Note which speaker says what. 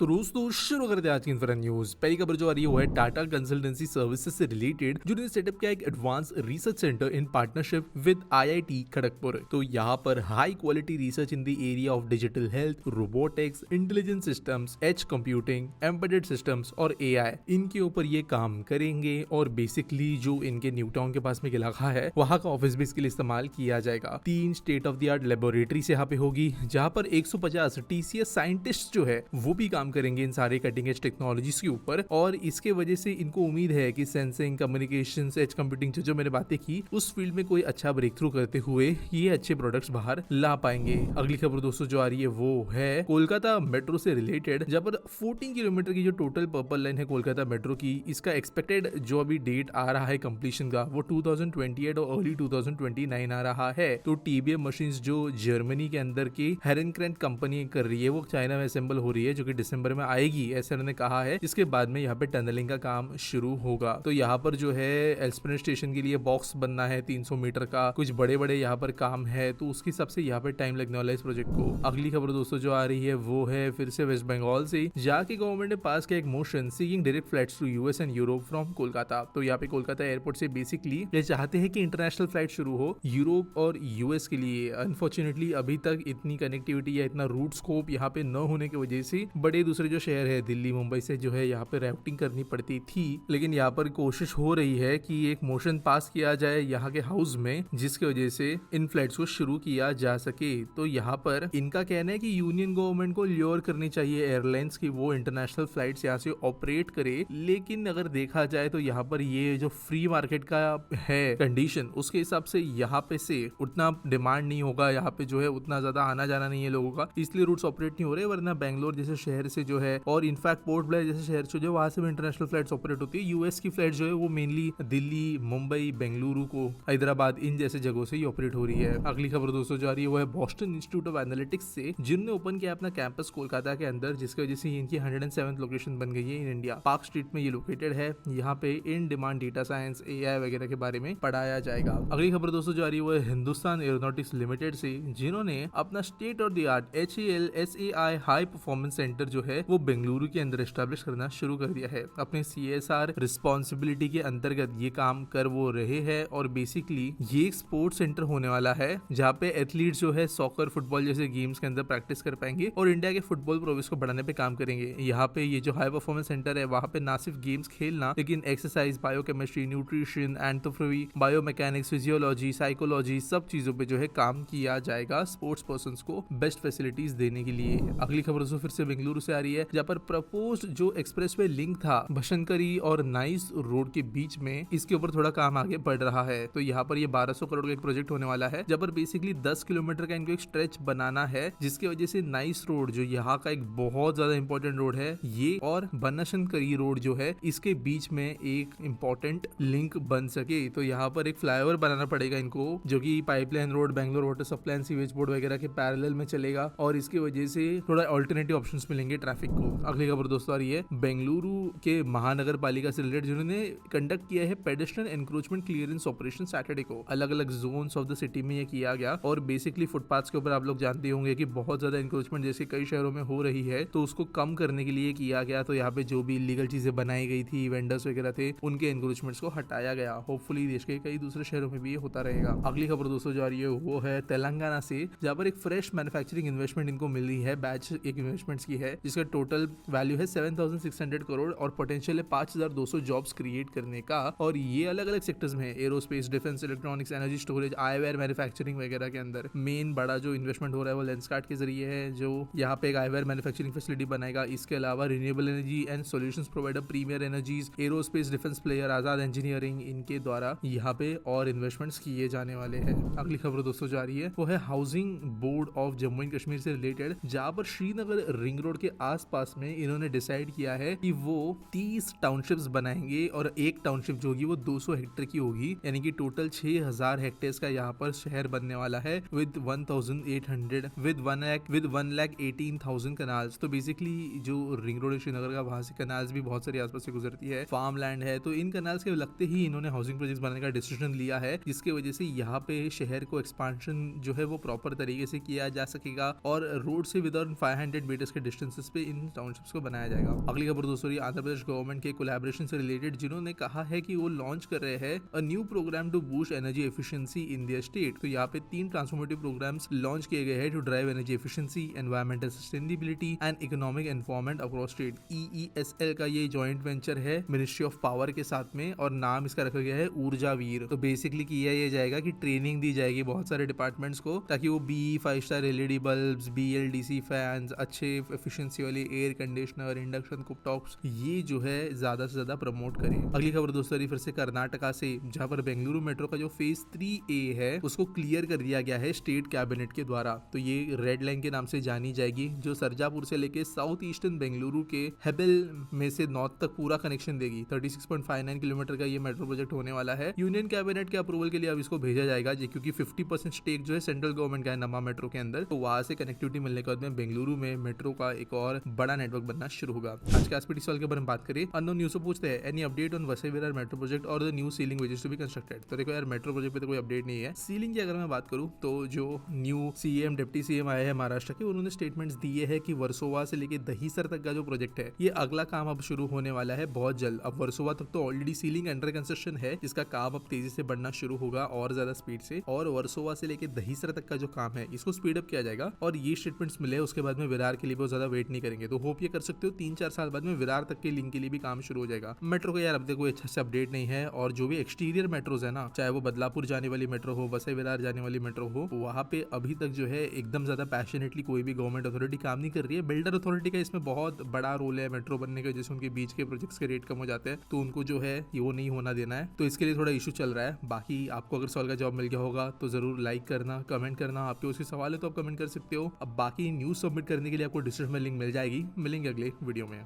Speaker 1: तो दोस्तों शुरू करते हैं आज की इंफोटेक न्यूज। पहली खबर जो आ रही है वो है टाटा कंसल्टेंसी सर्विसेज से रिलेटेड, जिन्होंने सेटअप किया एक advance research centre in partnership with IIT Kharagpur. तो यहाँ पर high quality research in the area of digital health, robotics, intelligence systems, edge computing, embedded systems और एआई, इनके ऊपर ये काम करेंगे। और बेसिकली जो इनके न्यू टाउन के पास में इलाका है, वहाँ का ऑफिस भी इसके लिए इस्तेमाल किया जाएगा। 3 state of the art laboratory से यहाँ पे होगी, जहाँ पर 150 टीसीएस साइंटिस्ट जो है वो भी काम करेंगे इन सारे कटिंग एज टेक्नोलॉजीज के ऊपर। और इसके वजह से इनको उम्मीद है कि सेंसिंग, कम्युनिकेशन, एज कंप्यूटिंग जो मैंने बातें की, उस फील्ड में कोई अच्छा ब्रेक थ्रू करते हुए ये अच्छे प्रोडक्ट्स बाहर ला पाएंगे। अगली खबर दोस्तों जो आ रही है वो है कोलकाता मेट्रो से रिलेटेड, जहाँ पर 14 किलोमीटर की जो टोटल पर्पल लाइन है कोलकाता मेट्रो की, इसका एक्सपेक्टेड जो अभी डेट आ रहा है कंप्लीशन का, वो 2028 और अर्ली 2029 आ रहा है। तो टीबीएम मशीन्स जो जर्मनी के अंदर की हेरेनक्रेंट कंपनी कर रही है, वो चाइना में असेंबल हो रही है, जो कि दिसंबर में आएगी ऐसा उन्होंने कहा है। इसके बाद में यहाँ पे टनलिंग का काम शुरू होगा। तो यहाँ पर जो है एस्पेरेंट स्टेशन के लिए बॉक्स बनना है 300 मीटर का, कुछ बड़े बड़े यहाँ पर काम है, तो उसके हिसाब से यहाँ पे टाइम लगने वाला है इस प्रोजेक्ट को। अगली खबर दोस्तों जो आ रही है वो है फिर से वेस्ट बंगाल से, जाके गवर्नमेंट ने पास किया एक motion seeking direct flights to US and Europe from Kolkata. तो यहाँ पे कोलकाता एयरपोर्ट से बेसिकली ये चाहते हैं कि इंटरनेशनल फ्लाइट शुरू हो यूरोप और यूएस के लिए। अनफॉर्चुनेटली अभी तक इतनी कनेक्टिविटी या इतना रूट स्कोप यहाँ पे न होने की वजह से बड़े दूसरे जो शहर है दिल्ली, मुंबई से जो है यहाँ पे राउटिंग करनी पड़ती थी। लेकिन यहाँ पर कोशिश हो रही है कि एक मोशन पास किया जाए यहाँ के हाउस में, जिसकी वजह से इन फ्लाइट्स को शुरू किया जा सके। तो यहाँ पर इनका कहना है कि यूनियन गवर्नमेंट को ल्योर करनी चाहिए एयरलाइंस की वो इंटरनेशनल फ्लाइट्स यहाँ से ऑपरेट करे। लेकिन अगर देखा जाए तो यहाँ पर ये जो फ्री मार्केट का है कंडीशन, उसके हिसाब से यहाँ पे से उतना डिमांड नहीं होगा, यहाँ पे जो है उतना ज्यादा आना जाना नहीं है लोगों का, इसलिए रूट्स ऑपरेट नहीं हो रहे। वरना बैंगलोर जैसे शहर से जो है, और इनफैक्ट पोर्ट ब्लेयर जैसे शहर से जो है, वहां से भी इंटरनेशनल फ्लाइट्स ऑपरेट होती है। यूएस की फ्लाइट जो है वो मेनली दिल्ली, मुंबई, बेंगलुरु को, हैदराबाद, इन जैसे जगहों से ही ऑपरेट हो रही है। अगली खबर दोस्तों जो आ रही है वो है बोस्टन इंस्टीट्यूट ऑफ एनालिटिक्स से, जिनने ओपन किया अपना कैंपस कोलकाता के अंदर, जिसकी वजह से इनकी 107th लोकेशन बन गई है इन इंडिया। पार्क स्ट्रीट में ये लोकेटेड है। यहाँ पे in demand data science, AI वगैरह के बारे में पढ़ाया जाएगा। अगली खबर दोस्तों जो आ रही है वो है हिंदुस्तान एरोनॉटिक्स लिमिटेड से, जिन्होंने अपना state of the art HAL high performance centre जो है वो बेंगलुरु के अंदर एस्टैब्लिश करना शुरू कर दिया है। अपने CSR रिस्पॉन्सिबिलिटी के अंतर्गत ये काम कर वो रहे हैं। और बेसिकली ये एक स्पोर्ट्स सेंटर होने वाला है, जहाँ पे एथलीट्स जो है सॉकर, फुटबॉल जैसे गेम्स के अंदर प्रैक्टिस कर पाएंगे और इंडिया के फुटबॉल प्रोग्रेस को बढ़ाने पे काम करेंगे। यहाँ पे ये जो हाई परफॉर्मेंस सेंटर है, वहाँ पे ना सिर्फ गेम्स खेलना, लेकिन एक्सरसाइज, बायोकेमिस्ट्री, न्यूट्रिशन, एंथोफ्री, बायोमैकेनिक्स, फिजियोलॉजी, साइकोलॉजी, सब चीजों पे जो है काम किया जाएगा स्पोर्ट्स पर्संस को बेस्ट फैसिलिटीज देने के लिए। अगली खबर दोस्तों फिर से बेंगलुरु से आ रही है, जहाँ पर प्रपोज्ड जो एक्सप्रेसवे लिंक था भशनकरी और नाइस रोड के बीच में, इसके ऊपर थोड़ा काम आगे बढ़ रहा है। तो यहाँ पर ये 1200 करोड़ का एक प्रोजेक्ट होने वाला है, जहाँ पर बेसिकली 10 किलोमीटर का इनको एक स्ट्रेच बनाना है, जिसकी वजह से नाइस रोड जो यहाँ का एक बहुत ज्यादा इंपॉर्टेंट रोड है, ये और बनशनकरी रोड जो है, इसके बीच में एक इंपॉर्टेंट लिंक बन सके। तो यहाँ पर एक फ्लाईओवर बनाना पड़ेगा इनको, जो कि pipeline road, Bangalore water supply and sewage board वगैरह के पैरेलल में चलेगा, और इसकी वजह से थोड़ा अल्टरनेटिव ऑप्शंस मिलेंगे ट्रैफिक को। अगली खबर दोस्तों आ रही है बेंगलुरु के महानगर पालिका से रिलेटेड, जिन्होंने कंडक्ट किया है pedestrian encroachment clearance operation Saturday को। अलग अलग जोन्स ऑफ द सिटी में ये किया गया, और बेसिकली फुटपाथ के ऊपर आप लोग जानते होंगे कि बहुत ज्यादा एनक्रोचमेंट जैसे कई शहरों में हो रही है, तो उसको कम करने के लिए किया गया। तो यहाँ पे जो भी इलीगल चीजें बनाई गई थी, वेंडर्स वगैरह थे, उनके एनक्रोचमेंट्स को हटाया गया। होपफुली देश के कई दूसरे शहरों में भी ये होता रहेगा। अगली खबर दोस्तों जो आ रही है वो है तेलंगाना से, जहाँ पर एक फ्रेश मैन्युफैक्चरिंग इन्वेस्टमेंट इनको मिल रही है, बैच एक इन्वेस्टमेंट्स की है, जिसका टोटल वैल्यू है 7600 करोड़ और पोटेंशियल है 5200 जॉब्स क्रिएट करने का। और ये अलग अलग सेक्टर्स में है, aerospace, defence, electronics, energy storage, eyewear manufacturing वगैरह के अंदर। मेन बड़ा जो इन्वेस्टमेंट हो रहा है वो लेंसकार्ट के जरिए है, जो यहाँ पे एक आईवेयर मैन्युफैक्चरिंग फैसिलिटी बनाएगा। इसके अलावा renewable energy and solutions provider Premier Energies, aerospace, defence player, Azad Engineering, इनके द्वारा यहाँ पे और इन्वेस्टमेंट्स किए जाने वाले हैं। अगली खबर दोस्तों जा रही है वो है housing board of Jammu and Kashmir से रिलेटेड, जहाँ पर श्रीनगर रिंग रोड के आसपास में इन्होंने डिसाइड किया है कि वो 30 टाउनशिप्स बनाएंगे, और एक टाउनशिप जो होगी वो 200 हेक्टेयर की होगी, यानी कि टोटल 6000 हेक्टेयर का यहाँ पर शहर बनने वाला है विद 1,18,000 कनाल्स। तो बेसिकली जो रिंग रोड श्रीनगर का, वहां से कनाल्स भी बहुत सारी आसपास से गुजरती है, फार्म लैंड है। तो इन कनाल्स के लगते ही इन्होंने हाउसिंग प्रोजेक्ट बनाने का डिसीजन लिया है, जिसकी वजह से यहाँ पे शहर को एक्सपांशन जो है वो प्रॉपर तरीके से किया जा सकेगा, और रोड से विद 500 मीटर्स के डिस्टेंस उस पे इन टाउनशिप्स को बनाया जाएगा। अगली खबर दोस्तों आंध्र प्रदेश गवर्नमेंट के कोलैबोरेशन से रिलेटेड, जिन्होंने कहा है कि वो लॉन्च कर रहे हैं a new programme to boost energy efficiency in their state. तो यहाँ पे 3 ट्रांसफॉर्मेटिव प्रोग्राम्स लॉन्च किए गए हैं to drive energy efficiency, environmental sustainability and economic environment across state. EESL का ये जॉइंट वेंचर है मिनिस्ट्री ऑफ पावर के साथ में, और नाम इसका रखा गया है ऊर्जा वीर। तो बेसिकली किया ये जाएगा कि ट्रेनिंग दी जाएगी बहुत सारे डिपार्टमेंट्स को, ताकि वो BE 5 star LED bulbs, BLDC fans, अच्छे एफिशिएंसी वाले एयर कंडीशनर, इंडक्शन कुकटॉप्स, ये जो है ज्यादा से ज्यादा प्रमोट करें। अगली खबर दोस्तों फिर से कर्नाटका से, जहां पर बेंगलुरु मेट्रो का जो फेज 3A है उसको क्लियर कर दिया गया है स्टेट कैबिनेट के द्वारा। तो ये रेड लाइन के नाम से जानी जाएगी, जो सरजापुर से लेके साउथ ईस्टर्न बेंगलुरु के हेबेल में से नॉर्थ तक पूरा कनेक्शन देगी। 36.59 किलोमीटर का ये मेट्रो प्रोजेक्ट होने वाला है। यूनियन कैबिनेट के अप्रूवल के लिए अब इसको भेजा जाएगा, क्योंकि 50% स्टेक जो है सेंट्रल गवर्नमेंट का है नमा मेट्रो के अंदर। तो वहां से कनेक्टिविटी मिलने के बाद में बेंगलुरु में मेट्रो का एक और बड़ा नेटवर्क बनना शुरू होगा। आज के एसपीटी सवाल के बारे में बात करें, अननोन न्यूज से पूछते हैं any update on Vasai Virar metro project और the new ceiling which is to be constructed. तो देखो यार, मेट्रो प्रोजेक्ट पे तो कोई अपडेट नहीं है। सीलिंग की अगर मैं बात करूं तो जो न्यू CM डिप्टी CM आए हैं महाराष्ट्र के, उन्होंने स्टेटमेंट्स दिए हैं कि वर्सोवा से लेके दहीसर तक का जो प्रोजेक्ट है, ये अगला काम अब शुरू होने वाला है बहुत जल्द। अब वर्सोवा तक तो ऑलरेडी सीलिंग अंडर कंस्ट्रक्शन है, जिसका काम अब तेजी से बढ़ना शुरू होगा और ज्यादा स्पीड से, और वर्सोवा से लेके दहीसर तक का जो काम है इसको स्पीड अप किया जाएगा। और ये स्टेटमेंट्स मिले उसके बाद में विरार के लिए बहुत ज्यादा वेट नहीं करेंगे। तो होप ये कर सकते हो 3-4 साल बाद में विरार तक के लिंक के लिए भी काम शुरू हो जाएगा। मेट्रो को यार अब देखो अच्छा से अपडेट नहीं है, और जो भी एक्सटीरियर मेट्रोज है ना, चाहे वो बदलापुर जाने वाली मेट्रो हो, वसई विरार जाने वाली मेट्रो हो, वहाँ पे अभी तक जो है एकदम ज्यादा पैशनेटली कोई भी गवर्नमेंट अथॉरिटी काम नहीं कर रही है। बिल्डर अथॉरिटी का इसमें बहुत बड़ा रोल है मेट्रो बनने का, जैसे उनके बीच के प्रोजेक्ट्स के रेट कम हो जाते हैं, तो उनको जो है वो नहीं होना देना है। तो इसके लिए थोड़ा इशू चल रहा है। बाकी आपको अगर सवाल का जवाब मिल गया होगा तो जरूर लाइक करना, कमेंट करना। आपके उसके सवाल है तो आप कमेंट कर सकते हो। अब बाकी न्यूज सबमिट करने के लिए आपको डिस्क्रिप्शन में लिंक मिल जाएगी। मिलेंगे अगले वीडियो में।